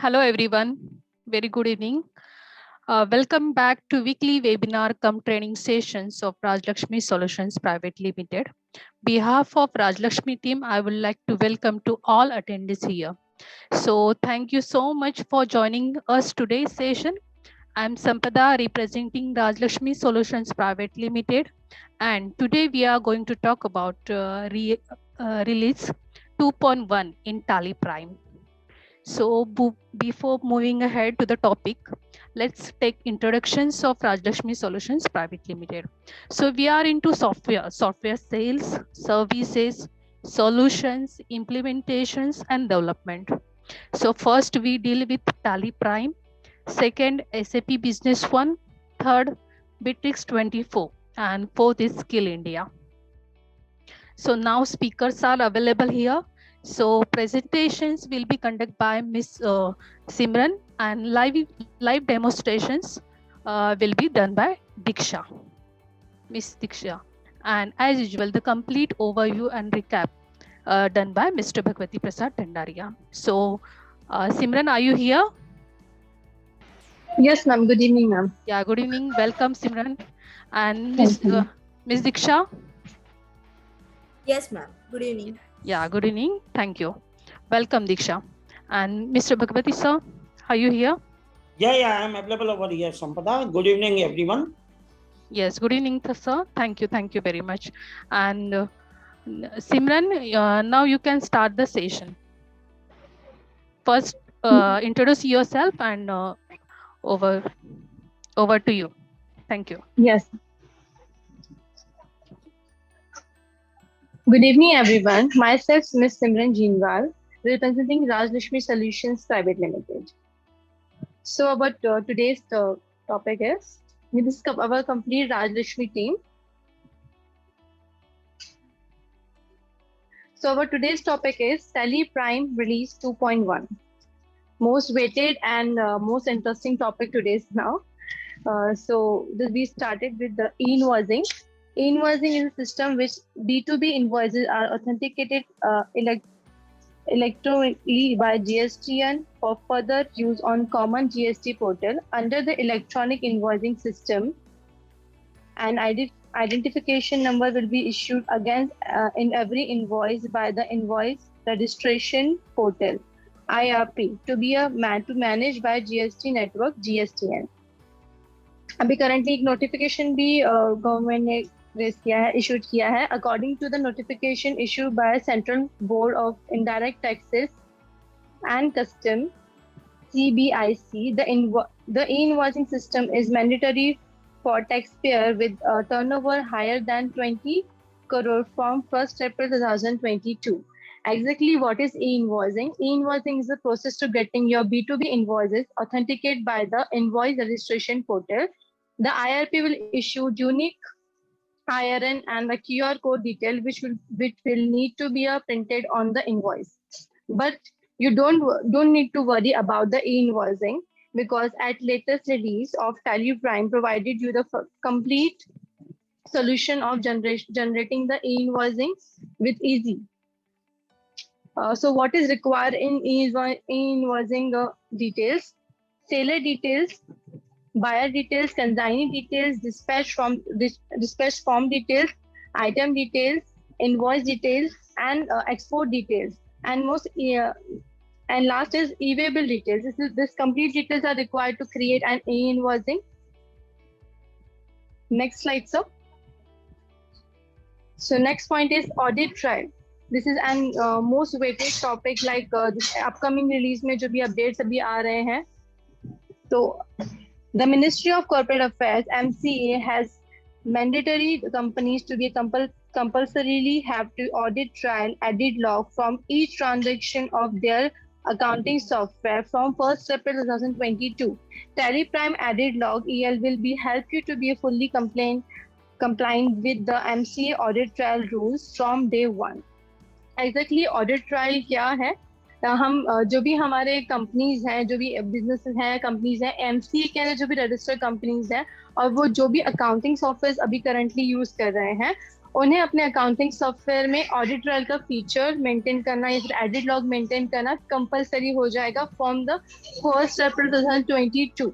Hello everyone, very good evening. Welcome back to weekly webinar cum training sessions of Rajlakshmi Solutions Private Limited. Behalf of Rajlakshmi team, I would like to welcome to all attendees here. So thank you so much for joining us today's session. I'm Sampada representing Rajlakshmi Solutions Private Limited, and today we are going to talk about release 2.1 in Tally Prime. So before moving ahead to the topic, let's take introductions of Rajlakshmi Solutions Private Limited. So we are into software sales, services, solutions, implementations, and development. So first we deal with Tally Prime, second SAP Business One, third Bitrix 24, and fourth is Skill India. So now speakers are available here. So presentations will be conducted by Ms. Simran, and live demonstrations will be done by Diksha, Ms. Diksha. And as usual, the complete overview and recap done by Mr. Bhagwati Prasad Tandaria. So Simran, are you here? Yes, ma'am. Good evening, ma'am. Yeah, good evening. Welcome, Simran. And Thank you. Ms. Diksha? Yes, ma'am. Good evening. Yeah, good evening. Thank you. Welcome, Diksha. And Mr. Bhagwati, sir, are you here? Yeah, I'm available over here, Sampada. Good evening, everyone. Yes, good evening, sir. Thank you very much. And Simran, now you can start the session. First, introduce yourself and over to you. Thank you. Yes. Good evening, everyone. Myself, Ms. Simran Jeanwal, representing Rajlakshmi Solutions Private Limited. So, about today's topic is this is our complete Rajlakshmi team. So, our today's topic is Tally Prime Release 2.1. Most weighted and most interesting topic today is now. We started with the e-invoicing. E-invoicing is a system which B2B invoices are authenticated electronically by GSTN for further use on common GST portal under the electronic invoicing system. An identification number will be issued against in every invoice by the invoice registration portal IRP to managed by GST network GSTN. अभी currently एक notification भी government ने raise किया है, issued किया है. According to the notification issued by central board of indirect taxes and custom CBIC, the e-invoicing system is mandatory for taxpayer with a turnover higher than 20 crore from 1st April 2022. Exactly what is e-invoicing? E-invoicing is the process to getting your B2B invoices authenticated by the invoice registration portal. The IRP will issue unique IRN and the QR code detail which will need to be printed on the invoice. But you don't need to worry about the e-invoicing because at latest release of Tally Prime provided you the complete solution of generating the e-invoicing with easy. So what is required in e-invoicing details? Seller details, buyer details, consignee details, dispatch form details, item details, invoice details, and export details. And last is e-way bill details. This complete details are required to create an e-invoicing. Next slide, sir. So next point is audit trail. This is an most weighted topic like this upcoming release में जो भी updates अभी आ रहे हैं. So the Ministry of Corporate Affairs (MCA) has mandatory companies to be compulsorily have to audit trail edit log from each transaction of their accounting software from 1st April 2022. Tally Prime Edit Log EL will be help you to be fully compliant with the MCA audit trail rules from day one. Exactly audit trail क्या है? हम जो भी हमारे companies हैं, जो भी business हैं, कंपनीज हैं, एमसीए के अंदर जो भी रजिस्टर्ड कंपनीज हैं और वो जो भी अकाउंटिंग सॉफ्टवेयर अभी करंटली यूज कर रहे हैं उन्हें अपने अकाउंटिंग सॉफ्टवेयर में ऑडिट ट्रायल का फीचर मेंटेन करना या फिर एडिट लॉग मेंटेन करना कंपलसरी हो जाएगा फ्रॉम द 1 अप्रैल 2022।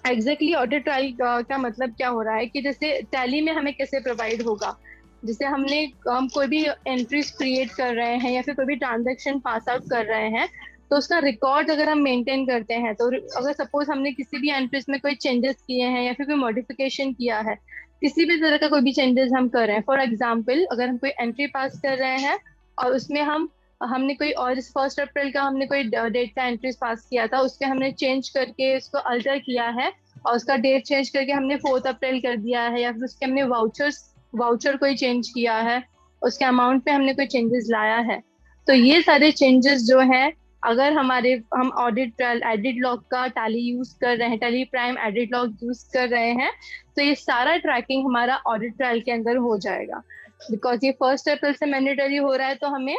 एग्जैक्टली ऑडिट ट्रायल का मतलब क्या हो रहा है कि जैसे टैली में हमें कैसे प्रोवाइड होगा, जैसे हम कोई भी एंट्रीज क्रिएट कर रहे हैं या फिर कोई भी ट्रांजेक्शन पास आउट कर रहे हैं, तो उसका रिकॉर्ड अगर हम मेंटेन करते हैं, तो अगर सपोज हमने किसी भी एंट्रीज में कोई चेंजेस किए हैं या फिर कोई मॉडिफिकेशन किया है, किसी भी तरह का कोई भी चेंजेस हम कर रहे हैं, फॉर एग्जाम्पल अगर हम कोई एंट्री पास कर रहे हैं और उसमें हमने कोई और इस 1 अप्रैल का हमने कोई डेट का एंट्रीज पास किया था, उसके हमने चेंज करके उसको अल्टर किया है और उसका डेट चेंज करके हमने 4 अप्रैल कर दिया है, या फिर उसके हमने वाउचर कोई चेंज किया है, उसके अमाउंट पे हमने कोई चेंजेस लाया है, तो ये सारे चेंजेस जो हैं, अगर हम ऑडिट ट्रायल एडिट लॉग का टैली यूज कर रहे हैं, tally prime edit log use कर रहे हैं, तो ये सारा ट्रैकिंग हमारा ऑडिट ट्रायल के अंदर हो जाएगा। बिकॉज ये 1 अप्रैल से मैंडेटरी हो रहा है, तो हमें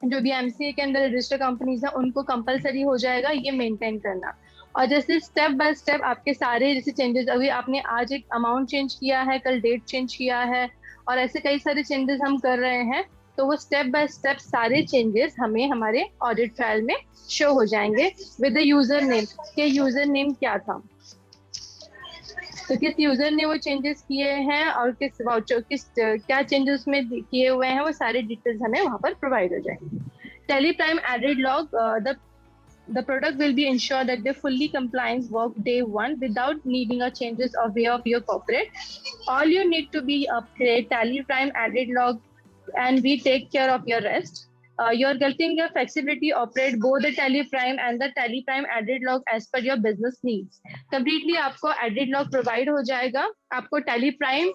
जो भी एमसीए के अंदर रजिस्टर कंपनीज है उनको कंपलसरी हो जाएगा ये मेंटेन करना। और जैसे स्टेप बाय स्टेप आपके सारे जैसे चेंजेस, अभी आपने आज एक अमाउंट चेंज किया है, कल डेट चेंज किया है, और ऐसे कई सारे चेंजेस हम कर रहे हैं, तो वो स्टेप बाय स्टेप सारे चेंजेस हमें हमारे ऑडिट ट्रायल में शो हो जाएंगे विद द यूजर नेम, के यूजर नेम क्या था, तो किस यूजर ने वो चेंजेस किए हैं और किस वाउचर क्या चेंजेस में किए हुए हैं, वो सारे डिटेल्स हमें वहां पर प्रोवाइड हो जाएंगे। Tally prime added log, the product will be ensured that they fully compliance work day one without needing a changes of way of your corporate. All you need to be upgrade Tally Prime added log, and we take care of your rest. You're getting your flexibility operate both the Tally Prime and the Tally Prime added log as per your business needs. Completely आपको added log provide हो जाएगा, आपको Tally Prime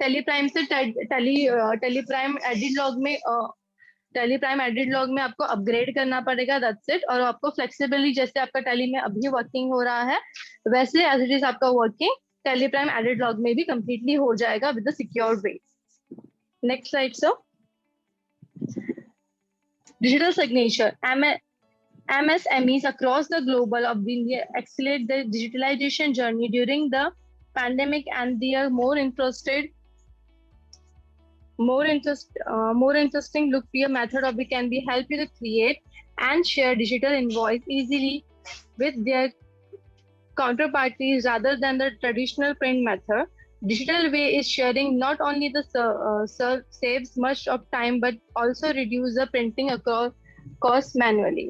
से Tally Prime added log में tally prime edit log में आपको upgrade करना पड़ेगा, दैट्स इट। और आपको फ्लेक्सिबली जैसे आपका टैली में अभी वर्किंग हो रहा है, वैसे एज इट इज आपका working tally prime edit log में भी कंप्लीटली हो जाएगा with the secure way. Next slide sir. Digital signature, MSMEs across the global of India accelerate the digitalization journey during the pandemic, and they are more interesting look for method of we can be help you to create and share digital invoice easily with their counterparties rather than the traditional print method. Digital way is sharing not only the saves much of time but also reduce the printing across cost manually.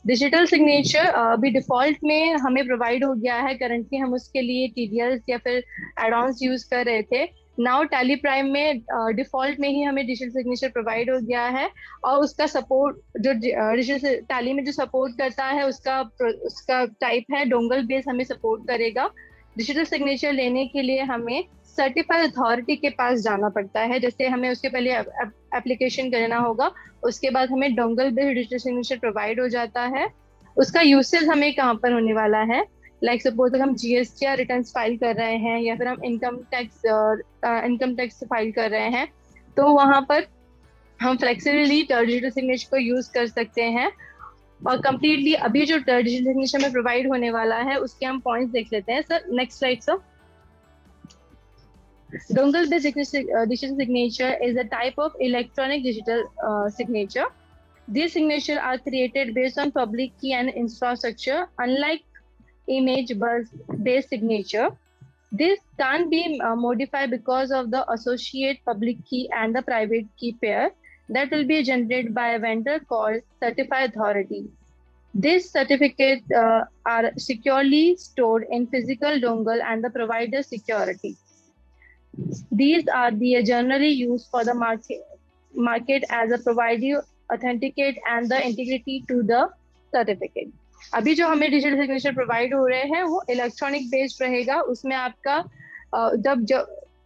Digital signature अभी default में हमें provide हो गया है, currently हम उसके लिए TDLs या फिर एडॉन्स यूज कर रहे थे। नाउ टैली प्राइम में डिफॉल्ट में ही हमें डिजिटल सिग्नेचर प्रोवाइड हो गया है, और उसका सपोर्ट जो डिजिटल टैली में जो सपोर्ट करता है उसका टाइप है डोंगल बेस, हमें सपोर्ट करेगा। डिजिटल सिग्नेचर लेने के लिए हमें सर्टिफाइड अथॉरिटी के पास जाना पड़ता है, जैसे हमें उसके पहले एप्लीकेशन करना होगा, उसके बाद हमें dongle based digital signature provide हो जाता है। उसका यूसेज हमें कहाँ पर होने वाला है, लाइक सपोज हम GST या रिटर्न फाइल कर रहे हैं या फिर हम इनकम टैक्स फाइल कर रहे हैं, तो वहाँ पर हम फ्लेक्सिबली डिजिटल सिग्नेचर को यूज कर सकते हैं। और कंप्लीटली अभी जो डिजिटल सिग्नेचर में प्रोवाइड होने वाला है उसके हम पॉइंट्स देख लेते हैं sir. Next slide sir. Dongle-based digital signature is a type of electronic digital signature. These signatures are created based on public key and infrastructure, unlike image-based signature. This can't be modified because of the associate public key and the private key pair that will be generated by a vendor called certified authority. These certificates are securely stored in physical dongle and the provider security. These are generally used for the market as a provider authenticate and the integrity to the certificate. अभी जो हमें digital signature provide हो रहे हैं वो electronic based रहेगा, उसमें आपका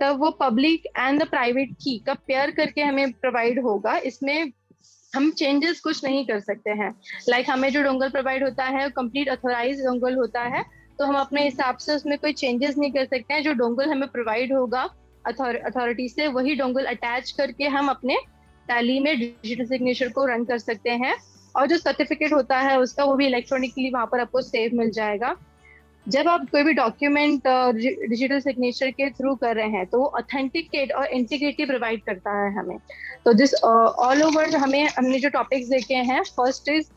तब वो पब्लिक एंड द प्राइवेट की का पेयर करके हमें प्रोवाइड होगा। इसमें हम चेंजेस कुछ नहीं कर सकते हैं, लाइक हमें जो डोंगल प्रोवाइड होता है कंप्लीट ऑथोराइज डोंगल होता है, तो हम अपने हिसाब से उसमें कोई चेंजेस नहीं कर सकते हैं। जो डोंगल हमें प्रोवाइड होगा अथॉरिटी से, वही डोंगल अटैच करके हम अपने टैली में डिजिटल सिग्नेचर को रन कर सकते हैं, और जो सर्टिफिकेट होता है उसका वो भी इलेक्ट्रॉनिकली वहां पर आपको सेव मिल जाएगा। जब आप कोई भी डॉक्यूमेंट डिजिटल सिग्नेचर के थ्रू कर रहे हैं तो वो ऑथेंटिकेट और इंटीग्रिटी प्रोवाइड करता है हमें। तो दिस ऑल ओवर हमने जो टॉपिक्स देखे हैं, फर्स्ट इज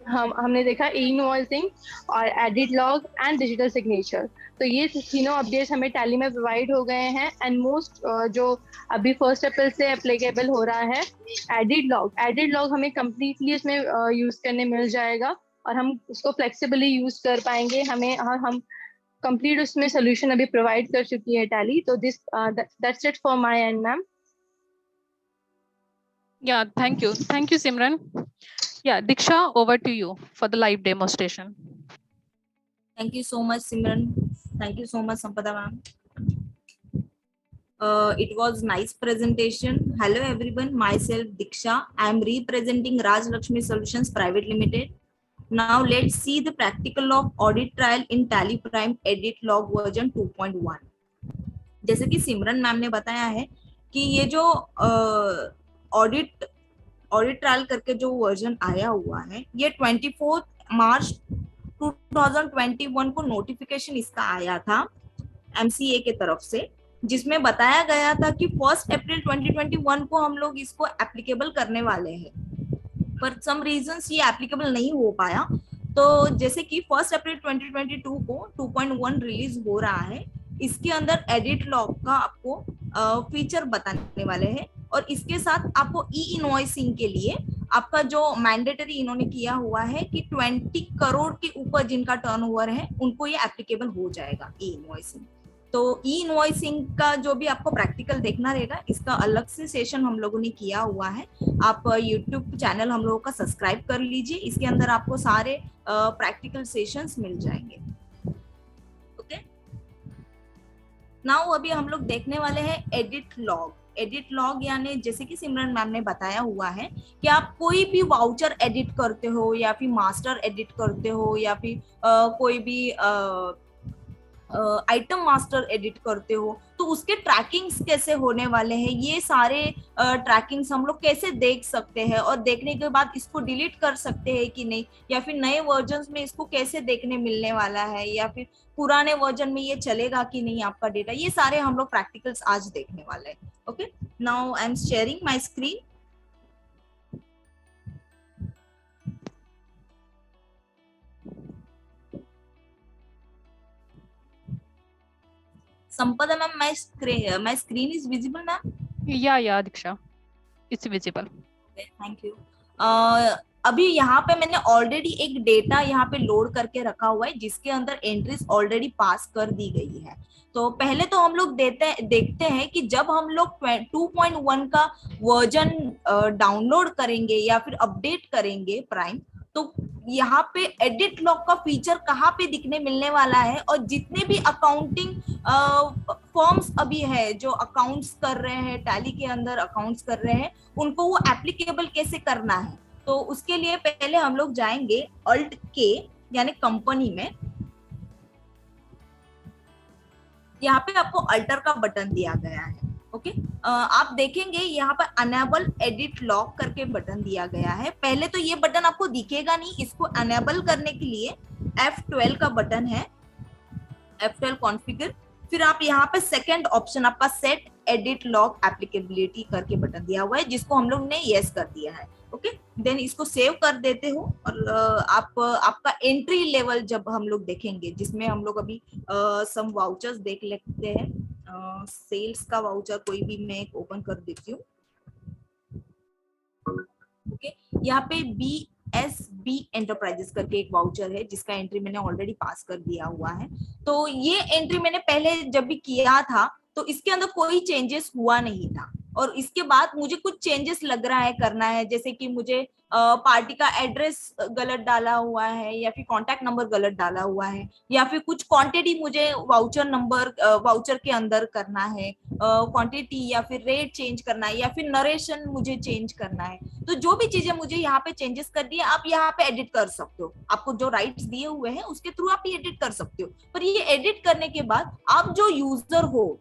हमने देखा ई इनवॉइसिंग और edit log and digital signature. तो ये तीनों अपडेट्स हमें टैली में प्रोवाइड हो गए हैं। एंड मोस्ट जो अभी 1 अप्रैल से एप्लीकेबल हो रहा है, एडिट लॉग हमें कम्प्लीटली इसमें यूज करने मिल जाएगा और हम उसको फ्लेक्सिबली यूज कर पाएंगे। हम कंप्लीट उसमें सोल्यूशन अभी प्रोवाइड कर चुकी है टैली। तो this that's it for my and ma'am. Yeah, thank you. Thank you, Simran. Yeah, Diksha, over to you for the live demonstration. Thank you so much, Simran. Thank you so much, Sampada ma'am. It was nice presentation. Hello everyone, myself Diksha. I am representing Raj Lakshmi Solutions Private Limited. Now let's see the practical of audit trial in Tally Prime Edit Log version 2.1. जैसे कि सिमरन ma'am ने बताया है कि ये जो audit trial करके जो वर्जन आया हुआ है, ये 24 मार्च 2021 को नोटिफिकेशन इसका आया था MCA के तरफ से, जिसमें बताया गया था कि 1 अप्रैल 2021 को हम लोग इसको एप्लीकेबल करने वाले हैं, पर सम रीजंस ये एप्लीकेबल नहीं हो पाया। तो जैसे कि 1 अप्रैल 2022 को 2.1 रिलीज हो रहा है, इसके अंदर एडिट लॉग का आपको फीचर बताने वाले हैं और इसके साथ आपको ई इनवॉइसिंग के लिए आपका जो मैंडेटरी इन्होंने किया हुआ है कि 20 करोड़ के ऊपर जिनका टर्नओवर है उनको ये एप्लीकेबल हो जाएगा ई इनवॉइसिंग। तो ई इनवॉइसिंग का जो भी आपको प्रैक्टिकल देखना रहेगा, इसका अलग से सेशन हम लोगों ने किया हुआ है। आप यूट्यूब चैनल हम लोगों का सब्सक्राइब कर लीजिए, इसके अंदर आपको सारे प्रैक्टिकल सेशंस मिल जाएंगे। ओके, नाउ अभी हम लोग देखने वाले हैं एडिट लॉग। एडिट लॉग यानी जैसे कि सिमरन मैम ने बताया हुआ है कि आप कोई भी वाउचर एडिट करते हो या फिर मास्टर एडिट करते हो या फिर कोई भी आइटम मास्टर एडिट करते हो, तो उसके ट्रैकिंग्स कैसे होने वाले हैं, ये सारे ट्रैकिंग्स हम लोग कैसे देख सकते हैं और देखने के बाद इसको डिलीट कर सकते हैं कि नहीं, या फिर नए वर्जन्स में इसको कैसे देखने मिलने वाला है, या फिर पुराने वर्जन में ये चलेगा कि नहीं आपका डेटा, ये सारे हम लोग प्रैक्टिकल्स आज देखने वाले हैं। Okay, now I am sharing my screen. Sampada ma'am, my screen is visible ma'am? Yeah, Diksha, it's visible. Okay, thank you. अभी यहाँ पे मैंने ऑलरेडी एक डेटा यहाँ पे लोड करके रखा हुआ है जिसके अंदर एंट्रीज ऑलरेडी पास कर दी गई है। तो पहले तो हम लोग देखते हैं कि जब हम लोग 2.1 का वर्जन डाउनलोड करेंगे या फिर अपडेट करेंगे प्राइम, तो यहाँ पे एडिट लॉग का फीचर कहाँ पे दिखने मिलने वाला है और जितने भी अकाउंटिंग फॉर्म्स अभी है जो अकाउंट्स कर रहे हैं, टैली के अंदर अकाउंट्स कर रहे हैं, उनको वो एप्लीकेबल कैसे करना है। तो उसके लिए पहले हम लोग जाएंगे अल्ट के यानी कंपनी में। यहाँ पे आपको अल्टर का बटन दिया गया है। ओके, आप देखेंगे यहाँ पर अनेबल एडिट लॉग करके बटन दिया गया है। पहले तो ये बटन आपको दिखेगा नहीं, इसको अनेबल करने के लिए F12 का बटन है, F12 कॉन्फ़िगर। फिर आप यहाँ पे सेकंड ऑप्शन आपका सेट एडिट लॉग एप्लीकेबिलिटी करके बटन दिया हुआ है जिसको हम लोग ने यस कर दिया है। ओके, देन इसको सेव कर देते हो और आपका एंट्री लेवल जब हम लोग देखेंगे, जिसमें हम लोग अभी सम वाउचर्स देख लेते हैं। सेल्स का वाउचर कोई भी मैं ओपन कर देती हूँ। ओके, यहाँ पे BSB एंटरप्राइजेस करके एक वाउचर है जिसका एंट्री मैंने ऑलरेडी पास कर दिया हुआ है। तो ये एंट्री मैंने पहले जब भी किया था तो इसके अंदर कोई चेंजेस हुआ नहीं था, और इसके बाद मुझे कुछ चेंजेस लग रहा है करना है, जैसे कि मुझे पार्टी का एड्रेस गलत डाला हुआ है या फिर कॉन्टैक्ट नंबर गलत डाला हुआ है, या फिर कुछ क्वांटिटी मुझे वाउचर के अंदर करना है, क्वांटिटी या फिर रेट चेंज करना है, या फिर नरेशन मुझे चेंज करना है। तो जो भी चीजें मुझे यहाँ पे चेंजेस करनी है आप यहाँ पे एडिट कर सकते हो। आपको जो राइट्स दिए हुए हैं उसके थ्रू आप ये एडिट कर सकते हो। पर ये एडिट करने के बाद आप जो यूजर हो,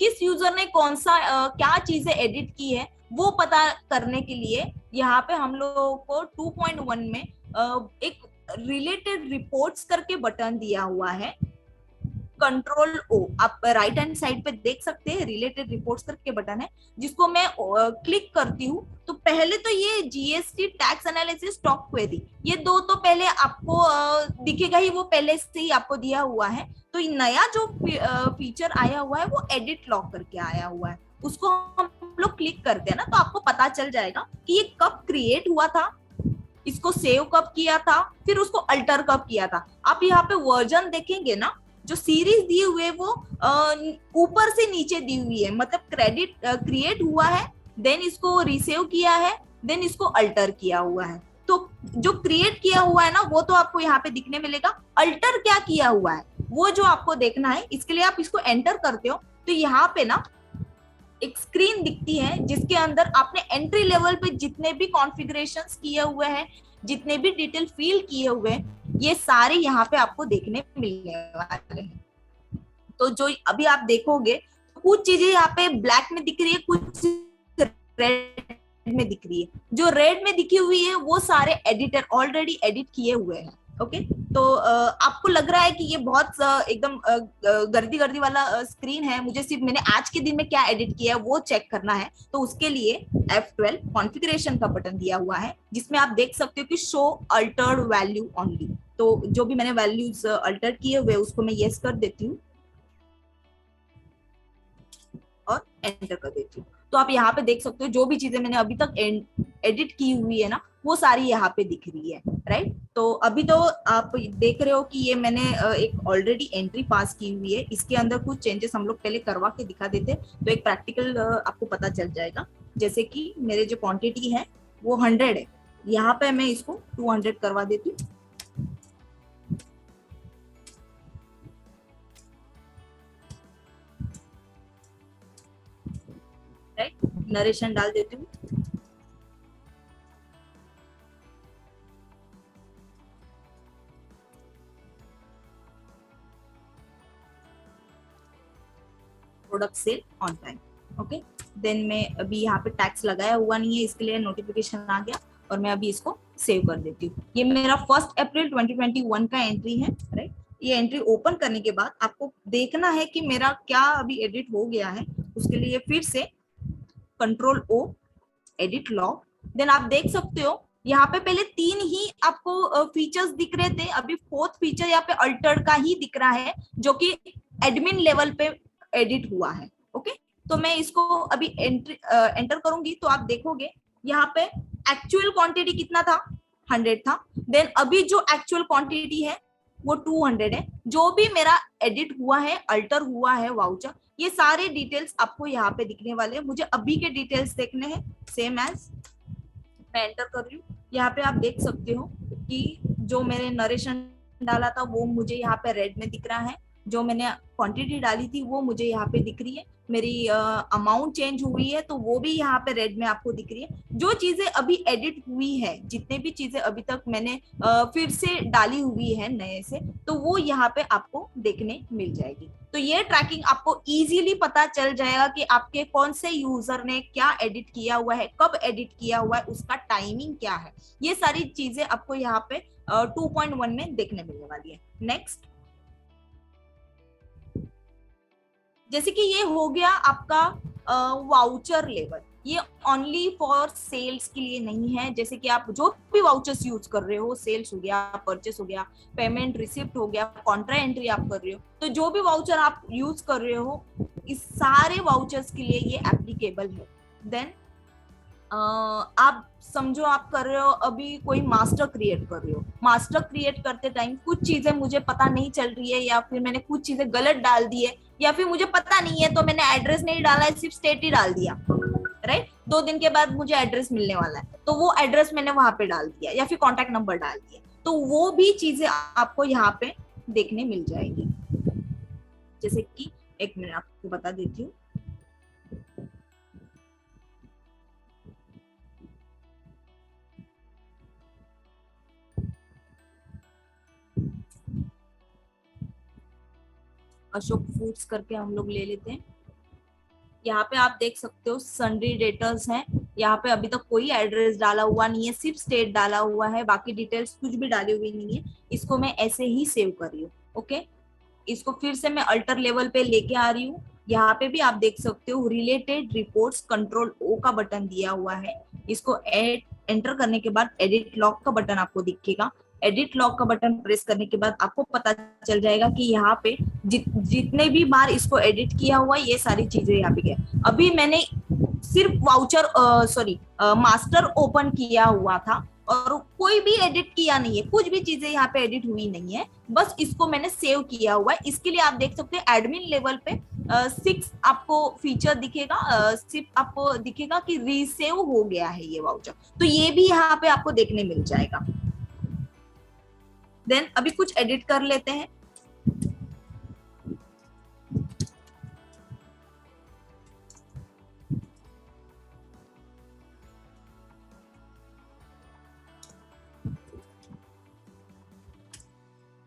किस यूजर ने कौन सा क्या चीजें एडिट की है वो पता करने के लिए यहाँ पे हम लोगों को 2.1 में एक रिलेटेड रिपोर्ट्स करके बटन दिया हुआ है, कंट्रोल ओ, आप राइट हैंड साइड पे देख सकते हैं रिलेटेड रिपोर्ट्स करके बटन है, जिसको मैं क्लिक करती हूँ तो पहले तो ये GST tax analysis stock query, ये दो तो पहले आपको दिखेगा ही, वो पहले से ही आपको दिया हुआ है। तो ये नया जो फीचर आया हुआ है वो एडिट लॉग करके आया हुआ है, उसको हम लोग क्लिक करते हैं ना तो आपको पता चल जाएगा कि ये कब क्रिएट हुआ था, इसको सेव कब किया था, फिर उसको अल्टर कब किया था। आप यहाँ पे वर्जन देखेंगे ना, जो सीरीज दी हुई है वो ऊपर से नीचे दी हुई है, मतलब क्रेडिट क्रिएट हुआ है, देन इसको रिसेव किया है, देन इसको अल्टर किया हुआ है। तो जो क्रिएट किया हुआ है ना वो तो आपको यहाँ पे दिखने मिलेगा, अल्टर क्या किया हुआ है वो जो आपको देखना है, इसके लिए आप इसको एंटर करते हो तो यहाँ पे ना एक स्क्रीन दिखती है जिसके अंदर आपने एंट्री लेवल पे जितने भी कॉन्फ़िगरेशंस किए हुए हैं, जितने भी डिटेल फिल किए हुए हैं, ये सारे यहाँ पे आपको देखने मिलने वाले हैं। तो जो अभी आप देखोगे कुछ चीजें यहाँ पे ब्लैक में दिख रही है, कुछ रेड में दिख रही है। जो रेड में दिखी हुई है वो सारे एडिटर ऑलरेडी एडिट किए हुए हैं। ओके, तो आपको लग रहा है कि ये बहुत एकदम गर्दी गर्दी वाला स्क्रीन है, मुझे सिर्फ मैंने आज के दिन में क्या एडिट किया है वो चेक करना है, तो उसके लिए F12 कॉन्फ़िगरेशन का बटन दिया हुआ है, जिसमें आप देख सकते हो कि शो अल्टर्ड वैल्यू ओनली। तो जो भी मैंने वैल्यूज अल्टर किए हुए उसको मैं यस कर देती हूँ और एंटर कर देती हूँ। तो आप यहाँ पे देख सकते हो जो भी चीजें मैंने अभी तक एडिट की हुई है ना वो सारी यहाँ पे दिख रही है, राइट। तो अभी तो आप देख रहे हो कि ये मैंने एक ऑलरेडी एंट्री पास की हुई है, इसके अंदर कुछ चेंजेस हम लोग पहले करवा के दिखा देते तो एक प्रैक्टिकल आपको पता चल जाएगा। जैसे कि मेरे जो क्वांटिटी है वो 100 है, यहाँ पे मैं इसको 200 करवा देती हूँ। राइट, नरेशन डाल देती हूँ। Product sale on time. Okay, then मैं अभी यहाँ पे टैक्स लगाया हुआ नहीं है, इसके लिए नोटिफिकेशन आ गया और मैं अभी इसको सेव कर देती हूँ। ये मेरा 1 अप्रैल 2021 का एंट्री है, राइट। ये एंट्री ओपन करने के बाद आपको देखना है कि मेरा क्या अभी एडिट हो गया है, उसके लिए फिर से control O, edit log. Then आप देख सकते हो यहाँ पे पहले 3 ही आपको फीचर्स दिख रहे थे, अभी 4th फीचर यहाँ पे अल्टर्ड का ही दिख रहा है जो कि एडमिन लेवल पे एडिट हुआ है। ओके, तो मैं इसको अभी एंटर करूंगी तो आप देखोगे यहाँ पे एक्चुअल क्वांटिटी कितना था, 100 था। देन अभी जो एक्चुअल क्वांटिटी है वो 200 है। जो भी मेरा एडिट हुआ है, अल्टर हुआ है वाउचर, ये सारे डिटेल्स आपको यहाँ पे दिखने वाले हैं। मुझे अभी के डिटेल्स देखने हैं, सेम एज मैं एंटर कर रही हूँ। यहाँ पे आप देख सकते हो कि जो मैंने नरेशन डाला था वो मुझे यहाँ पे रेड में दिख रहा है, जो मैंने क्वांटिटी डाली थी वो मुझे यहाँ पे दिख रही है, मेरी अमाउंट चेंज हुई है तो वो भी यहाँ पे रेड में आपको दिख रही है। जो चीजें अभी एडिट हुई है, जितने भी चीजें अभी तक मैंने फिर से डाली हुई है नए से, तो वो यहाँ पे आपको देखने मिल जाएगी। तो ये ट्रैकिंग आपको इजीली पता चल जाएगा कि आपके कौन से यूजर ने क्या एडिट किया हुआ है, कब एडिट किया हुआ है, उसका टाइमिंग क्या है, ये सारी चीजें आपको यहाँ पे 2.1 में देखने मिलने वाली है। नेक्स्ट, जैसे कि ये हो गया आपका वाउचर लेवल, ये ओनली फॉर सेल्स के लिए नहीं है। जैसे कि आप जो भी वाउचर्स यूज कर रहे हो, सेल्स हो गया, परचेस हो गया, पेमेंट रिसिप्ट हो गया, कॉन्ट्रा एंट्री आप कर रहे हो, तो जो भी वाउचर आप यूज कर रहे हो इस सारे वाउचर्स के लिए ये एप्लीकेबल है। देन आप समझो आप कर रहे हो अभी कोई मास्टर क्रिएट कर रहे हो, मास्टर क्रिएट करते टाइम कुछ चीजें मुझे पता नहीं चल रही है, या फिर मैंने कुछ चीजें गलत डाल दी है, या फिर मुझे पता नहीं है तो मैंने एड्रेस नहीं डाला है, सिर्फ स्टेट ही डाल दिया, राइट। 2 दिन के बाद मुझे एड्रेस मिलने वाला है तो वो एड्रेस मैंने वहां पे डाल दिया, या फिर कॉन्टेक्ट नंबर डाल दिया, तो वो भी चीजें आपको यहाँ पे देखने मिल जाएगी। जैसे कि एक मिनट आपको बता देती हूँ। अशोक फूड्स करके हम लोग ले लेते हैं। यहाँ पे आप देख सकते हो सन्ड्री डेटर्स हैं, यहाँ पे अभी तक कोई एड्रेस डाला हुआ नहीं है, सिर्फ स्टेट डाला हुआ है, बाकी डिटेल्स कुछ भी डाली हुई नहीं है। इसको मैं ऐसे ही सेव कर रही हूँ। ओके, इसको फिर से मैं अल्टर लेवल पे लेके आ रही हूँ। यहाँ पे भी आप देख सकते हो रिलेटेड रिपोर्ट्स कंट्रोल ओ का बटन दिया हुआ है। इसको एंटर करने के बाद एडिट लॉग का बटन आपको दिखेगा। एडिट लॉग का बटन प्रेस करने के बाद आपको पता चल जाएगा कि यहाँ पे जितने भी बार इसको एडिट किया हुआ ये सारी चीजें यहाँ पे क्या। अभी मैंने सिर्फ वाउचर मास्टर ओपन किया हुआ था और कोई भी एडिट किया नहीं है, कुछ भी चीजें यहाँ पे एडिट हुई नहीं है, बस इसको मैंने सेव किया हुआ है। इसके लिए आप देख सकते हैं एडमिन लेवल पे 6 आपको फीचर दिखेगा, सिर्फ आपको दिखेगा कि रीसेव हो गया है ये वाउचर, तो ये भी यहाँ पे आपको देखने मिल जाएगा। देन अभी कुछ एडिट कर लेते हैं।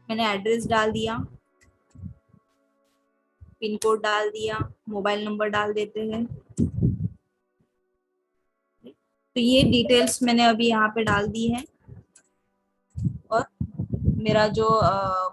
मैंने एड्रेस डाल दिया, पिन कोड डाल दिया, मोबाइल नंबर डाल देते हैं। तो ये डिटेल्स मैंने अभी यहाँ पे डाल दी है और मेरा जो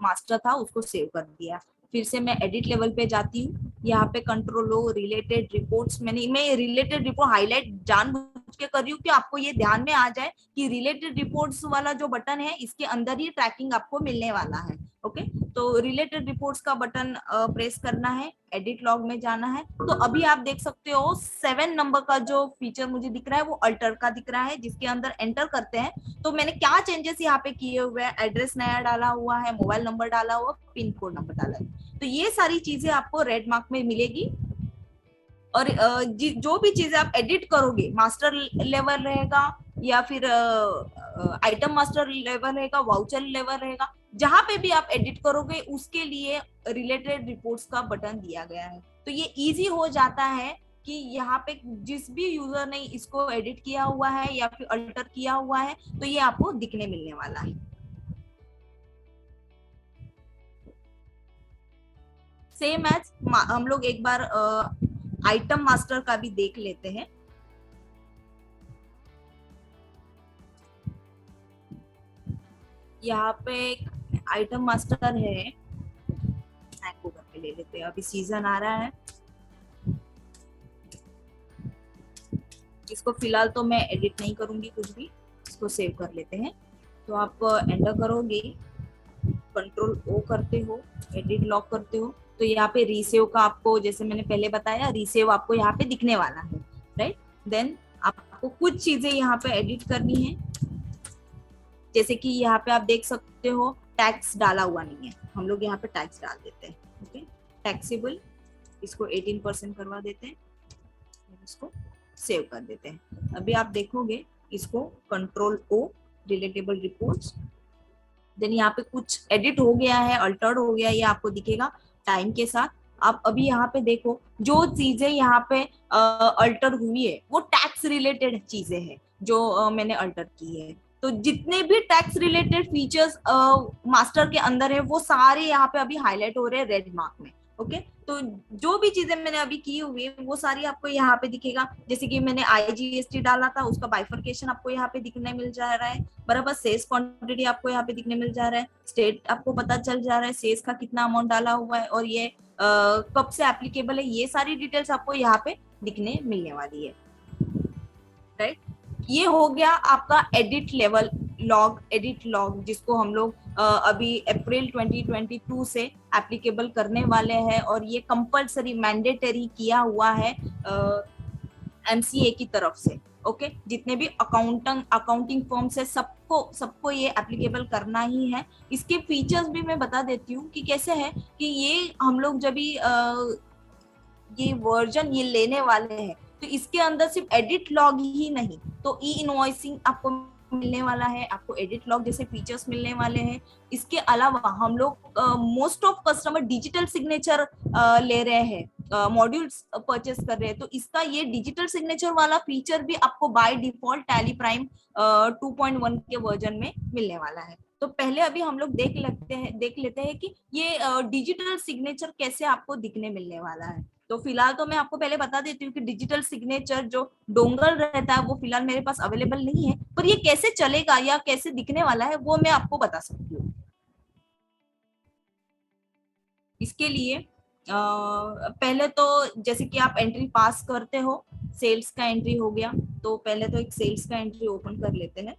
मास्टर था उसको सेव कर दिया। फिर से मैं एडिट लेवल पे जाती हूँ। यहाँ पे कंट्रोल लो रिलेटेड रिपोर्ट्स, मैं रिलेटेड रिपोर्ट हाईलाइट जानबूझ के कर रही हूँ कि आपको ये ध्यान में आ जाए कि रिलेटेड रिपोर्ट्स वाला जो बटन है इसके अंदर ही ट्रैकिंग आपको मिलने वाला है। ओके, तो रिलेटेड रिपोर्ट्स का बटन प्रेस करना है, एडिट लॉग में जाना है। तो अभी आप देख सकते हो 7 नंबर का जो फीचर मुझे दिख रहा है वो अल्टर का दिख रहा है, जिसके अंदर एंटर करते हैं तो मैंने क्या चेंजेस यहाँ पे किए हुए हैं, एड्रेस नया डाला हुआ है, मोबाइल नंबर डाला हुआ, पिन कोड नंबर डाला है, तो ये सारी चीजें आपको रेड मार्क में मिलेगी। और जो भी चीजें आप एडिट करोगे, मास्टर लेवल रहेगा या फिर आइटम मास्टर लेवल रहेगा, वाउचर लेवल रहेगा, जहां पे भी आप एडिट करोगे उसके लिए रिलेटेड रिपोर्ट्स का बटन दिया गया है। तो ये इजी हो जाता है कि यहाँ पे जिस भी यूजर ने इसको एडिट किया हुआ है या फिर अल्टर किया हुआ है तो ये आपको दिखने मिलने वाला है। सेम एज हम लोग एक बार आइटम मास्टर का भी देख लेते हैं। यहाँ पे एक आइटम मास्टर है, को करके ले लेते हैं, अभी सीजन आ रहा है। इसको फिलहाल तो मैं एडिट नहीं करूंगी कुछ भी, इसको सेव कर लेते हैं। तो आप एंटर करोगे, कंट्रोल ओ करते हो, एडिट लॉक करते हो, तो यहाँ पे रीसेव का आपको, जैसे मैंने पहले बताया, रीसेव आपको यहाँ पे दिखने वाला है, राइट। देन आपको कुछ चीजें यहाँ पे एडिट करनी है, जैसे कि यहाँ पे आप देख सकते हो टैक्स डाला हुआ नहीं है, हम लोग यहाँ पे टैक्स डाल देते हैं। ओके, टैक्सेबल, इसको 18% करवा देते हैं, इसको सेव कर देते हैं। अभी आप देखोगे इसको control O, relatable reports, then यहाँ पे कुछ एडिट हो गया है, अल्टर्ड हो गया, ये आपको दिखेगा टाइम के साथ। आप अभी यहाँ पे देखो जो चीजें यहाँ पे अल्टर हुई है वो टैक्स रिलेटेड चीजें हैं जो मैंने अल्टर की है। तो जितने भी टैक्स रिलेटेड फीचर्स मास्टर के अंदर है वो सारे यहाँ पे अभी हाईलाइट हो रहे हैं रेड मार्क में। ओके, तो जो भी चीजें मैंने अभी की हुई है वो सारी आपको यहाँ पे दिखेगा। जैसे कि मैंने IGST डाला था, उसका बाइफर्केशन आपको यहाँ पे दिखने मिल जा रहा है, बराबर सेल्स क्वांटिटी आपको यहाँ पे दिखने मिल जा रहा है, स्टेट आपको पता चल जा रहा है सेल्स का कितना अमाउंट डाला हुआ है और ये कब से एप्लीकेबल है, ये सारी डिटेल्स आपको यहाँ पे दिखने मिलने वाली है, राइट। ये हो गया आपका edit level log, edit log, जिसको हम लोग अभी अप्रैल 2022 से एप्लीकेबल करने वाले हैं और ये कंपलसरी मैंडेटरी किया हुआ है MCA की तरफ से। ओके, जितने भी अकाउंटिंग फर्म से सबको ये एप्लीकेबल करना ही है। इसके फीचर्स भी मैं बता देती हूँ कि कैसे है कि ये हम लोग जब भी ये वर्जन ये लेने वाले हैं तो इसके अंदर सिर्फ एडिट लॉग ही नहीं, तो ई इनवॉइसिंग आपको मिलने वाला है, आपको एडिट लॉग जैसे फीचर्स मिलने वाले हैं। इसके अलावा हम लोग most of customer digital signature ले रहे हैं, मॉड्यूल्स परचेस कर रहे हैं, तो इसका ये डिजिटल सिग्नेचर वाला फीचर भी आपको बाय डिफॉल्ट टैली प्राइम 2.1 के वर्जन में मिलने वाला है। तो पहले अभी हम लोग देख लेते हैं कि ये डिजिटल सिग्नेचर कैसे आपको दिखने मिलने वाला है। तो तो फिलहाल तो मैं आपको पहले बता देती हूँ कि डिजिटल सिग्नेचर जो डोंगल रहता है वो फिलहाल मेरे पास अवेलेबल नहीं है, पर ये कैसे चलेगा या कैसे दिखने वाला है वो मैं आपको बता सकती हूँ। इसके लिए पहले तो जैसे कि आप एंट्री पास करते हो, सेल्स का एंट्री हो गया, तो पहले तो एक सेल्स का एंट्री ओपन कर लेते हैं।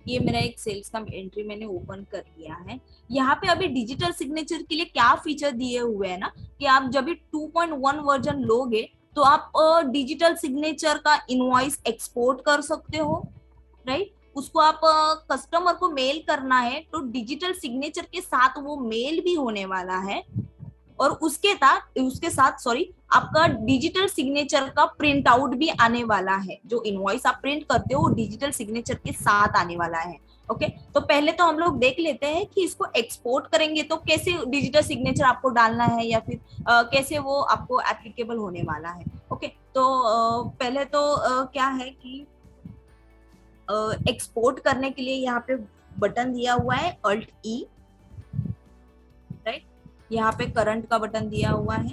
ये मेरा एक सेल्स का एंट्री मैंने ओपन कर लिया है। यहाँ पे अभी डिजिटल सिग्नेचर के लिए क्या फीचर दिए हुए हैं ना, कि आप जब भी 2.1 वर्जन लोगे तो आप डिजिटल सिग्नेचर का इनवॉइस एक्सपोर्ट कर सकते हो, राइट। उसको आप कस्टमर को मेल करना है तो डिजिटल सिग्नेचर के साथ वो मेल भी होने वाला है, और उसके साथ सॉरी आपका डिजिटल सिग्नेचर का प्रिंट आउट भी आने वाला है। जो इनवॉइस आप प्रिंट करते हो वो डिजिटल सिग्नेचर के साथ आने वाला है। ओके, तो पहले तो हम लोग देख लेते हैं कि इसको एक्सपोर्ट करेंगे तो कैसे डिजिटल सिग्नेचर आपको डालना है या फिर कैसे वो आपको एप्लीकेबल होने वाला है। ओके, तो पहले तो क्या है कि एक्सपोर्ट करने के लिए यहाँ पे बटन दिया हुआ है Alt E, राइट। यहाँ पे करंट का बटन दिया हुआ है,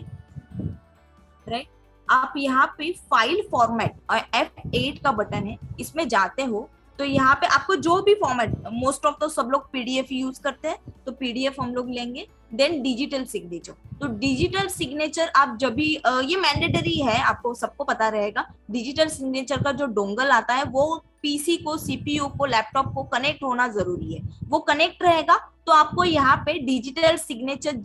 राइट। आप यहाँ पे फाइल फॉर्मेट F8 का बटन है, इसमें जाते हो तो यहाँ पे आपको जो भी फॉर्मेट, मोस्ट ऑफ तो सब लोग पीडीएफ यूज करते हैं तो पीडीएफ हम लोग लेंगे। देन डिजिटल सिग्नेचर, तो डिजिटल सिग्नेचर आप जब भी ये मैंडेटरी है, आपको सबको पता रहेगा। डिजिटल सिग्नेचर का जो डोंगल आता है वो पीसी को, सीपीयू को, लैपटॉप को कनेक्ट होना जरूरी है। वो कनेक्ट रहेगा तो आपको यहाँ पे डिजिटल सिग्नेचर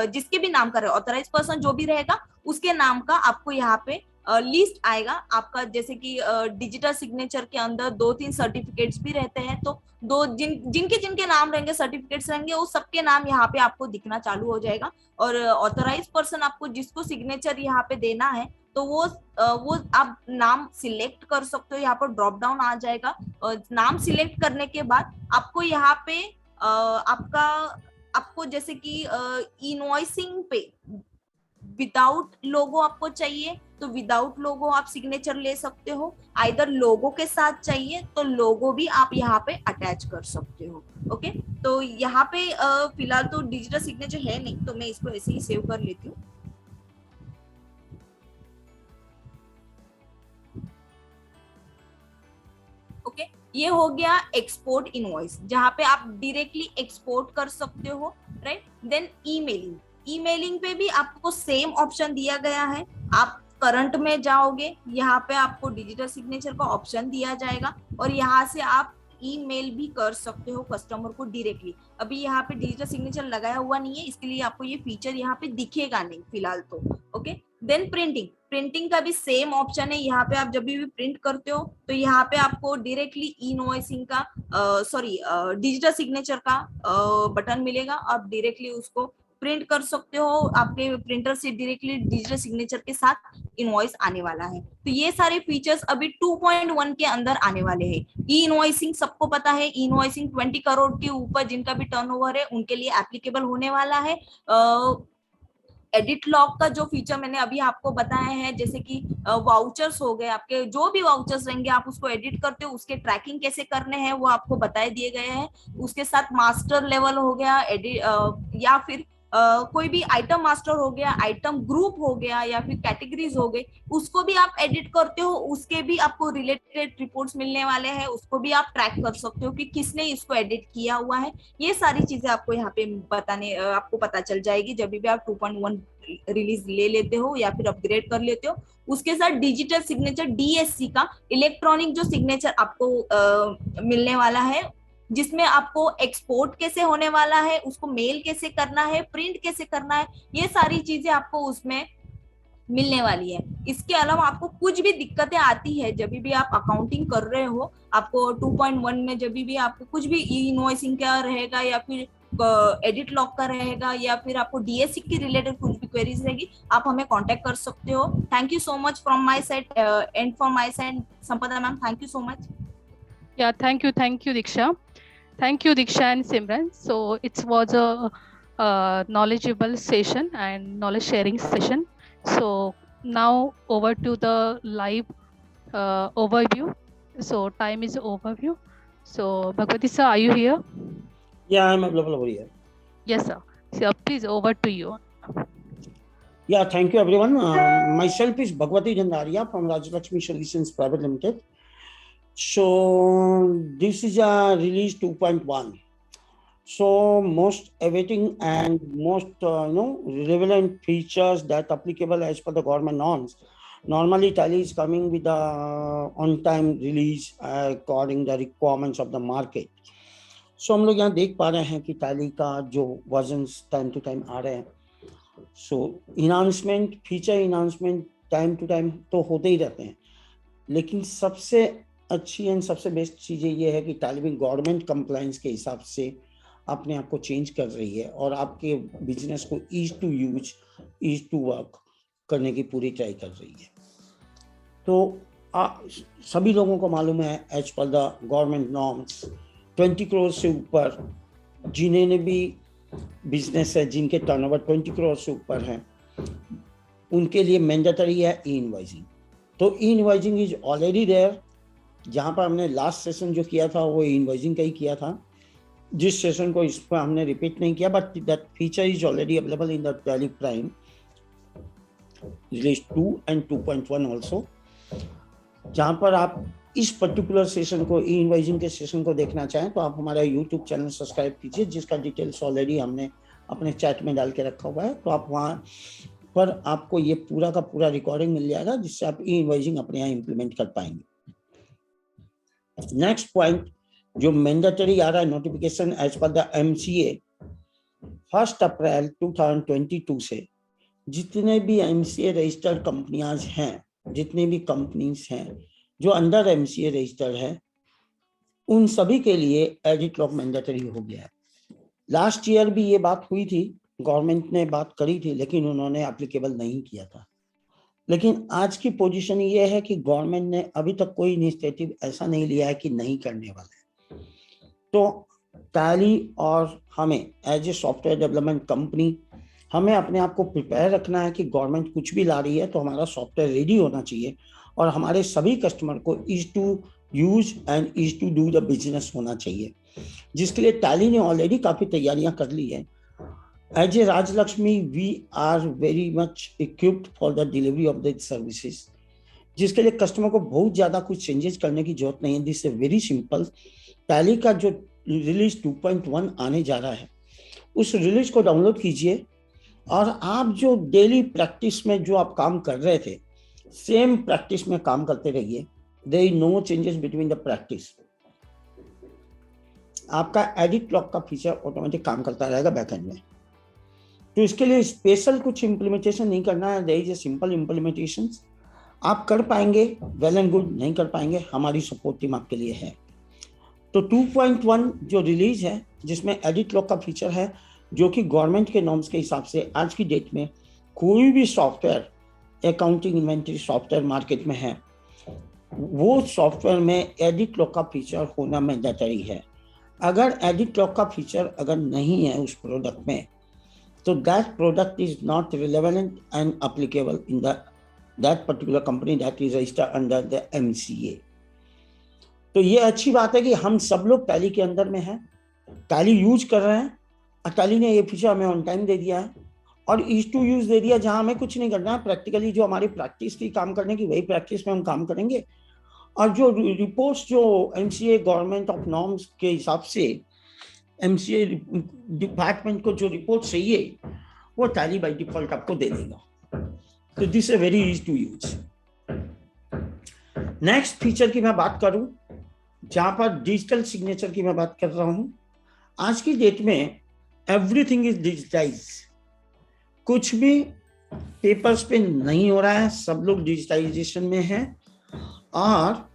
जिसके भी नाम का ऑथराइज पर्सन जो भी रहेगा उसके नाम का आपको यहाँ पे लिस्ट आएगा आपका। जैसे कि डिजिटल सिग्नेचर के अंदर 2-3 सर्टिफिकेट्स भी रहते हैं, तो जिनके नाम रहेंगे, सर्टिफिकेट्स रहेंगे, वो सबके नाम यहाँ पे आपको दिखना चालू हो जाएगा। और ऑथराइज पर्सन आपको जिसको सिग्नेचर यहाँ पे देना है तो वो आप नाम सिलेक्ट कर सकते हो। यहाँ पर ड्रॉप डाउन आ जाएगा और नाम सिलेक्ट करने के बाद आपको यहाँ पे आपको जैसे कि इनवॉइसिंग पे विदाउट लोगो आपको चाहिए तो विदाउट लोगो आप सिग्नेचर ले सकते हो। आइदर लोगो के साथ चाहिए तो लोगो भी आप यहाँ पे अटैच कर सकते हो। ओके, तो यहाँ पे फिलहाल तो डिजिटल सिग्नेचर है नहीं तो मैं इसको ऐसे ही सेव कर लेती हूँ। ओके, ये हो गया एक्सपोर्ट इनवॉइस, जहाँ पे आप डायरेक्टली एक्सपोर्ट कर सकते हो, राइट। देन ईमेलिंग पे भी आपको सेम ऑप्शन दिया गया है। आप करंट में जाओगे, यहाँ पे आपको डिजिटल सिग्नेचर का ऑप्शन दिया जाएगा और यहाँ से आप ईमेल भी कर सकते हो कस्टमर को डायरेक्टली। अभी यहाँ पे डिजिटल सिग्नेचर लगाया हुआ नहीं है, इसके लिए आपको ये फीचर यहाँ पे दिखेगा नहीं फिलहाल तो। ओके, देन प्रिंटिंग का भी सेम ऑप्शन है। यहाँ पे आप जब भी प्रिंट करते हो तो यहाँ पे आपको डायरेक्टली इनवॉइसिंग का डिजिटल सिग्नेचर का बटन मिलेगा। आप डायरेक्टली उसको प्रिंट कर सकते हो, आपके प्रिंटर से डायरेक्टली डिजिटल सिग्नेचर के साथ इनवॉइस आने वाला है। तो ये सारे फीचर्स अभी 2.1 के अंदर आने वाले हैं। ई इनवॉइसिंग सबको पता है, ई इनवॉइसिंग 20 करोड़ के ऊपर जिनका भी टर्नओवर है उनके लिए एप्लीकेबल होने वाला है। एडिट लॉग का जो फीचर मैंने अभी आपको बताया है, जैसे कि वाउचर्स हो गए, आपके जो भी वाउचर्स रहेंगे आप उसको एडिट करते हो, उसके ट्रैकिंग कैसे करने हैं वो आपको बताए दिए गए हैं। उसके साथ मास्टर लेवल हो गया, या फिर कोई भी आइटम मास्टर हो गया, आइटम ग्रुप हो गया या फिर कैटेगरीज हो गई, उसको भी आप एडिट करते हो, उसके भी आपको रिलेटेड रिपोर्ट्स मिलने वाले हैं, उसको भी आप ट्रैक कर सकते हो कि किसने इसको एडिट किया हुआ है। ये सारी चीजें आपको यहाँ पे आपको पता चल जाएगी जब भी आप 2.1 रिलीज ले लेते हो या फिर अपग्रेड कर लेते हो। उसके साथ डिजिटल सिग्नेचर DSC का इलेक्ट्रॉनिक जो सिग्नेचर आपको मिलने वाला है, जिसमें आपको एक्सपोर्ट कैसे होने वाला है, उसको मेल कैसे करना है, प्रिंट कैसे करना है, ये सारी चीजें आपको उसमें मिलने वाली है। इसके अलावा आपको कुछ भी दिक्कतें आती है जब भी आप अकाउंटिंग कर रहे हो, आपको 2.1 में जब भी आपको कुछ भी इनवॉइसिंग का रहेगा या फिर एडिट लॉग का रहेगा या फिर आपको DSC के रिलेटेड कुछ भी क्वेरीज रहेगी, आप हमें कांटेक्ट कर सकते हो। Thank you so much from my side and from my side Sampada ma'am, thank you so much. Yeah, thank you, Diksha. Thank you, Diksha and Simran. So it was a knowledgeable session and knowledge sharing session. So now over to the live overview. So time is overview. So Bhagwati sir, are you here? Yeah, I'm available over here. Yes, sir. So please over to you. Yeah, thank you everyone. Myself is Bhagwati Jandaria from Rajlakshmi Solutions Private Limited. So this is a release 2.1. So most awaiting and most relevant features that applicable as per the government norms. Normally Tally is coming with the on-time release according the requirements of the market. So हम लोग यहाँ देख पा रहे हैं कि Tally का जो वर्जन्स टाइम टू टाइम आ रहे हैं. सो इनाउंसमेंट, फीचर इनाउंसमेंट टाइम टू टाइम तो होते ही रहते हैं, लेकिन सबसे अच्छी एंड सबसे बेस्ट चीज़ ये है कि Tally गवर्नमेंट कंप्लायंस के हिसाब से अपने आप को चेंज कर रही है और आपके बिजनेस को ease to use, ease to work करने की पूरी ट्राई कर रही है. तो सभी लोगों को मालूम है as per the government norms 20 crore से ऊपर जिन्हें भी बिजनेस है, जिनके टर्नओवर 20 करोड़ से ऊपर है, उनके लिए मैंडेटरी है ई इनवॉइसिंग. तो ई इनवॉइसिंग इज ऑलरेडी देयर. जहाँ पर हमने लास्ट सेशन जो किया था वो ई इनवॉइसिंग का ही किया था, जिस सेशन को इस पर हमने रिपीट नहीं किया, but that feature is already available in the Tally prime release 2 and 2.1 also. जहाँ पर आप इस पर्टिकुलर सेशन को, ई इनवॉइसिंग के सेशन को देखना चाहें तो आप हमारा यूट्यूब चैनल सब्सक्राइब कीजिए, जिसका डिटेल्स ऑलरेडी हमने अपने चैट में डाल के रखा हुआ है. तो आप वहाँ पर आपको ये पूरा का पूरा रिकॉर्डिंग मिल जाएगा, जिससे आप ई इनवॉइसिंग अपने यहाँ इम्प्लीमेंट कर पाएंगे. नेक्स्ट पॉइंट जो मैंडेटरी आ रहा है notification as per the MCA 1 अप्रैल 2022 से जितने भी MCA रजिस्टर्ड कंपनियां हैं, जितनी भी कंपनीज हैं जो अंडर MCA रजिस्टर्ड है, उन सभी के लिए एडिट लॉक मैंडेटरी हो गया है. लास्ट ईयर भी ये बात हुई थी, गवर्नमेंट ने बात करी थी, लेकिन उन्होंने एप्लीकेबल नहीं किया था. लेकिन आज की पोजीशन ये है कि गवर्नमेंट ने अभी तक कोई इनिशिएटिव ऐसा नहीं लिया है कि नहीं करने वाला है. तो Tally और हमें as a software development company हमें अपने आप को प्रिपेयर रखना है कि गवर्नमेंट कुछ भी ला रही है तो हमारा सॉफ्टवेयर रेडी होना चाहिए और हमारे सभी कस्टमर को ease to use and ease to do the business होना चाहिए, जिसके लिए Tally ने ऑलरेडी काफ़ी तैयारियां कर ली है. As a Rajlakshmi we are very much equipped for the delivery of the services, जिसके लिए कस्टमर को बहुत ज़्यादा कुछ चेंजेस करने की जरूरत नहीं है. This is very simple. Tally का जो रिलीज 2.1 आने जा रहा है, उस रिलीज को डाउनलोड कीजिए और आप जो डेली प्रैक्टिस में जो आप काम कर रहे थे, सेम प्रैक्टिस में काम करते रहिए. There is no changes between the practice. आपका एडिट लॉक का फीचर ऑटोमेटिक काम करता रहेगा बैकएंड में. तो इसके लिए स्पेशल कुछ इम्प्लीमेंटेशन नहीं करना है. There is a simple implementation. आप कर पाएंगे वेल एंड गुड, नहीं कर पाएंगे हमारी सपोर्ट टीम आपके लिए है. तो 2.1 जो रिलीज है, जिसमें एडिट लॉक का फीचर है, जो कि गवर्नमेंट के नॉर्म्स के हिसाब से आज की डेट में कोई भी software accounting inventory software market में है, वो सॉफ्टवेयर में एडिट लॉक का फीचर होना मैंडेटरी है. अगर एडिट लॉक का फीचर अगर नहीं है उस प्रोडक्ट में, तो that product is not relevant and applicable in that particular company that is registered under the MCA. तो ये अच्छी बात है कि हम सब लोग Tally के अंदर में हैं, Tally यूज कर रहे हैं और Tally ने ये फीचर हमें ऑन टाइम दे दिया है और ईज टू यूज दे दिया, जहां हमें कुछ नहीं करना है. प्रैक्टिकली जो हमारी प्रैक्टिस थी काम करने की, वही प्रैक्टिस में हम काम करेंगे. और जो रिपोर्ट्स जो MCA गवर्नमेंट ऑफ नॉर्म्स के हिसाब से MCA डिपार्टमेंट को जो रिपोर्ट चाहिए वो Tally बाई डिफॉल्ट आपको दे देगा. तो this is very easy to use. Next feature की मैं बात करूं, जहां पर डिजिटल सिग्नेचर की मैं बात कर रहा हूं. आज की डेट में एवरीथिंग इज डिजिटाइज. कुछ भी पेपर्स पे नहीं हो रहा है, सब लोग डिजिटाइजेशन में हैं. और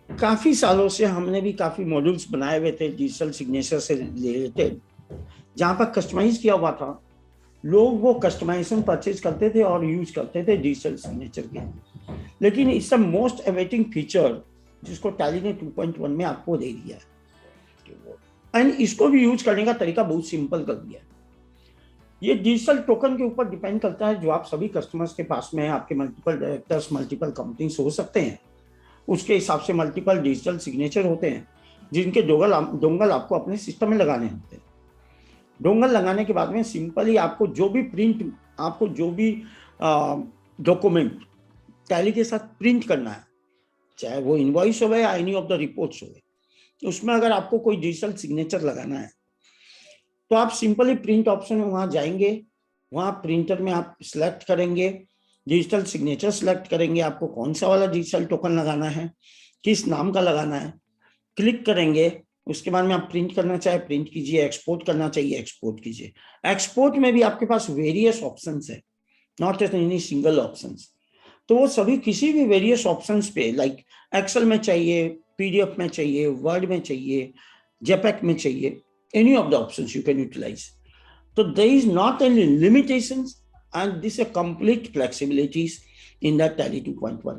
काफी सालों से हमने भी काफी मॉड्यूल्स बनाए हुए थे डिजिटल सिग्नेचर से रिलेटेड, जहां पर कस्टमाइज किया हुआ था. लोग वो कस्टमाइजेशन परचेज करते थे और यूज करते थे डिजिटल सिग्नेचर के. लेकिन it's a most awaiting feature जिसको Tally ने 2.1 में आपको दे दिया है, एंड इसको भी यूज करने का तरीका बहुत सिंपल कर दिया है. ये डिजिटल टोकन के ऊपर डिपेंड करता है, जो आप सभी कस्टमर्स के पास में है, आपके मल्टीपल डायरेक्टर्स, मल्टीपल कंपनीज हो सकते हैं, उसके हिसाब से मल्टीपल डिजिटल सिग्नेचर होते हैं, जिनके डोंगल आपको अपने सिस्टम में लगाने होते हैं। डोंगल लगाने के बाद में सिंपली आपको जो भी प्रिंट, आपको जो भी डॉक्यूमेंट टैली के साथ प्रिंट करना है, चाहे वो इनवॉइस हो या एनी ऑफ द रिपोर्ट्स हो, उसमें अगर आपको कोई डिजिटल सिग्नेचर लगाना है तो आप सिंपली प्रिंट ऑप्शन में वहां जाएंगे, वहां प्रिंटर में आप सिलेक्ट करेंगे, डिजिटल सिग्नेचर सिलेक्ट करेंगे, आपको कौन सा वाला डिजिटल टोकन लगाना है, किस नाम का लगाना है, क्लिक करेंगे। उसके बाद में आप प्रिंट करना चाहे प्रिंट कीजिए, एक्सपोर्ट करना चाहिए एक्सपोर्ट कीजिए। एक्सपोर्ट में भी आपके पास वेरियस ऑप्शंस है, नॉट एनी सिंगल ऑप्शंस। तो वो सभी किसी भी वेरियस ऑप्शंस पे, लाइक एक्सेल में चाहिए, पीडीएफ में चाहिए, वर्ड में चाहिए, जेपैक में चाहिए, any of the options you can utilize. So there is not any limitations and this is a complete flexibilities in that Tally 2.1.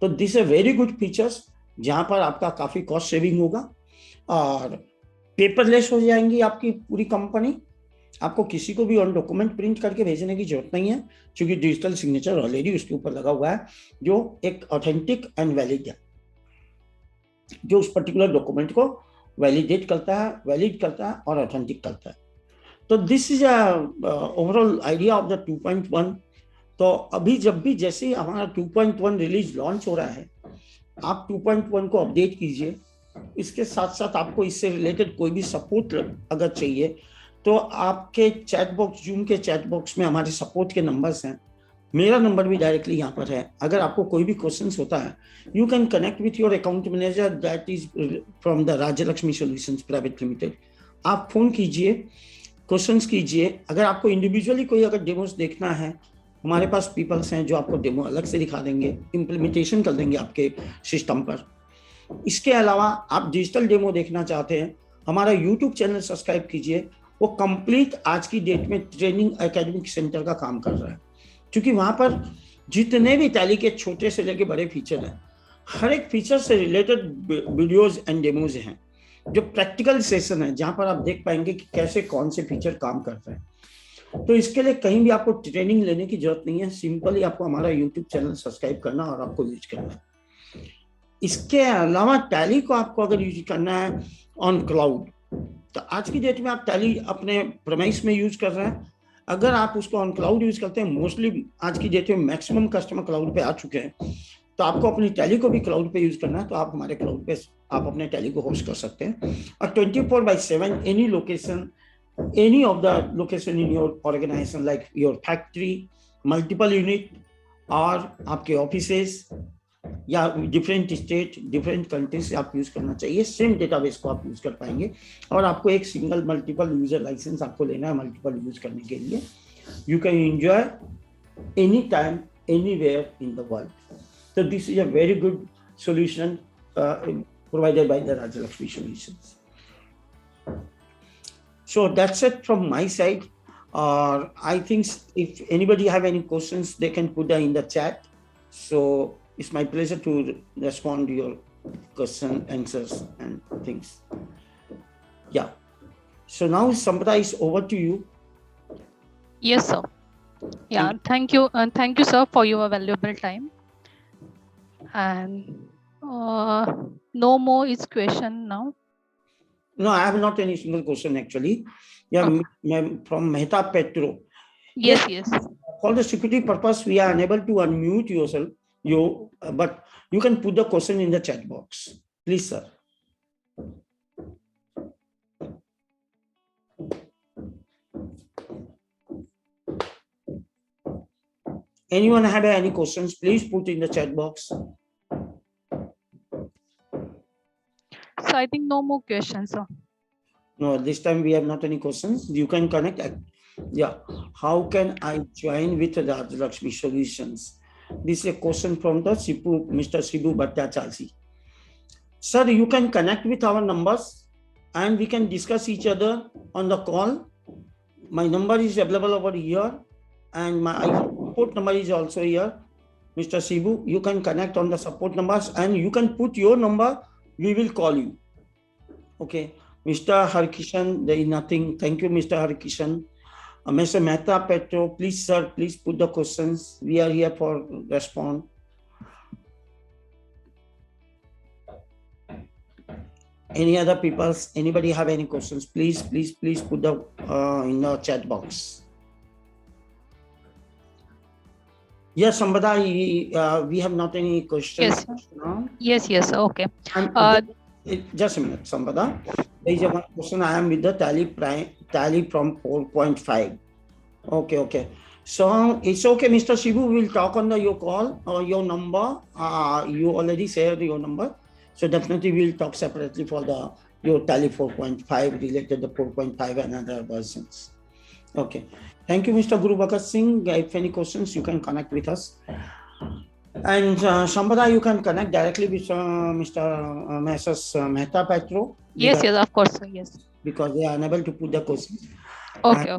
तो this is a very good features जहां पर आपका काफी कॉस्ट सेविंग होगा और पेपरलेस हो जाएंगी आपकी पूरी कंपनी। आपको किसी को भी ऑन डॉक्यूमेंट प्रिंट करके भेजने की जरूरत नहीं है, क्योंकि डिजिटल सिग्नेचर ऑलरेडी उसके ऊपर लगा हुआ है, जो एक ऑथेंटिक एंड वैलिड है, जो उस पर्टिकुलर डॉक्यूमेंट को वैलिडेट करता है, वैलिड करता है और ऑथेंटिक करता है। तो this is overall idea of the 2.1। तो अभी जब भी जैसे ही हमारा 2.1 रिलीज लॉन्च हो रहा है, आप 2.1 को अपडेट कीजिए। इसके साथ साथ आपको इससे रिलेटेड कोई भी सपोर्ट अगर चाहिए तो आपके चैट बॉक्स, जूम के चैट बॉक्स में हमारे सपोर्ट के नंबर्स हैं, मेरा नंबर भी डायरेक्टली यहाँ पर है। अगर आपको कोई भी क्वेश्चंस होता है, you can connect with your account manager that is from the Rajyalakshmi solutions private limited. आप फोन कीजिए, क्वेश्चंस कीजिए। अगर आपको इंडिविजुअली कोई अगर डेमोस देखना है, हमारे पास पीपल्स हैं जो आपको डेमो अलग से दिखा देंगे, इम्प्लीमेंटेशन कर देंगे आपके सिस्टम पर। इसके अलावा आप डिजिटल डेमो देखना चाहते हैं, हमारा यूट्यूब चैनल सब्सक्राइब कीजिए। वो कंप्लीट आज की डेट में ट्रेनिंग एकेडमिक सेंटर का काम कर रहा है, क्योंकि वहां पर जितने भी टैली के छोटे से लेके बड़े फीचर हैं, हर एक फीचर से रिलेटेड वीडियोस एंड डेमोज हैं, जो प्रैक्टिकल सेशन है, जहां पर आप देख पाएंगे कि कैसे कौन से फीचर काम करते हैं। तो इसके लिए कहीं भी आपको ट्रेनिंग लेने की जरूरत नहीं है, सिंपली आपको हमारा यूट्यूब चैनल सब्सक्राइब करना और आपको यूज करना है। इसके अलावा टैली को आपको अगर यूज करना है ऑन क्लाउड, तो आज की डेट में आप टैली अपने प्रेमाइस में यूज कर रहे हैं। अगर आप उसको ऑन क्लाउड यूज करते हैं, मोस्टली आज की डेट में मैक्सिमम कस्टमर क्लाउड पे आ चुके हैं, तो आपको अपनी टैली को भी क्लाउड पे यूज करना है, तो आप हमारे क्लाउड पे आप अपने टैली को होस्ट कर सकते हैं। और 24/7 any location, any of the location in your organisation, like your factory, multiple unit और आपके ऑफिसेस या डिफरेंट स्टेट, डिफरेंट कंट्रीज से आप यूज करना चाहिए, सेम डेटाबेस को आप यूज कर पाएंगे। और आपको एक सिंगल मल्टीपल यूजर लाइसेंस आपको लेना है मल्टीपल यूज करने के लिए। You can enjoy any time anywhere in the world. So this is a very good solution provided by the Rajyalakshmi Solutions. So that's it from my side. I think if anybody have any questions, they can put that in the chat. So it's my pleasure to respond to your question, answers, and things. Yeah. So now Sampradha is over to you. Yes, sir. Yeah, thank you. Thank you, sir, for your valuable time. And no more is question now. No, I have not any single question actually. Yeah, from Mehta Petro. Yes, yes. For the security purpose, we are unable to unmute yourself. But you can put the question in the chat box, please, sir. Anyone have any questions? Please put in the chat box. So I think no more questions, sir. No, this time we have not any questions. You can connect. Yeah. How can I join with the Rajyalakshmi Solutions? This is a question from the Mr. Sibu Bhattacharya. Sir, you can connect with our numbers and we can discuss each other on the call. My number is available over here and my support number is also here. Mr. Sibu, you can connect on the support numbers and you can put your number. We will call you. Okay. Mr. Harkishan, there is nothing. Thank you, Mr. Harkishan. Mr. Mehta Petro, please, sir, please put the questions. We are here for respond. Any other people? Anybody have any questions? Please put the in the chat box. Yes, Sambada, we have not any questions. Yes. Yes. Okay. Just a minute, Sambada. There is one question. I am with the tally from 4.5. Okay. So it's okay, Mr. Shivu. We will talk on your call or your number. You already shared your number. So definitely we'll talk separately for your tally 4.5 related to 4.5 and other versions. Okay. Thank you, Mr. Guru Bhagat Singh. If any questions, you can connect with us. And Sambada, you can connect directly with Mr. Mehta Petro. Yes, of course, sir. Yes. Because they are unable to put the questions. Okay.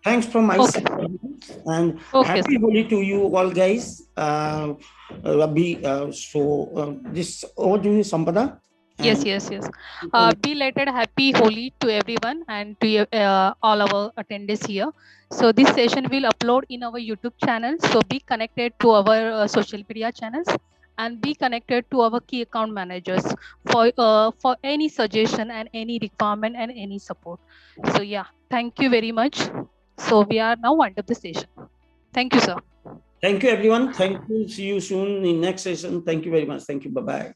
Thanks from my side. And happy Holi to you all, guys. This over to you, Sambada. Yes. Belated happy Holi to everyone and to all our attendees here. So this session will upload in our YouTube channel. So be connected to our social media channels and be connected to our key account managers for any suggestion and any requirement and any support. So yeah, thank you very much. So we are now under the session. Thank you, sir. Thank you, everyone. Thank you. See you soon in next session. Thank you very much. Thank you. Bye-bye.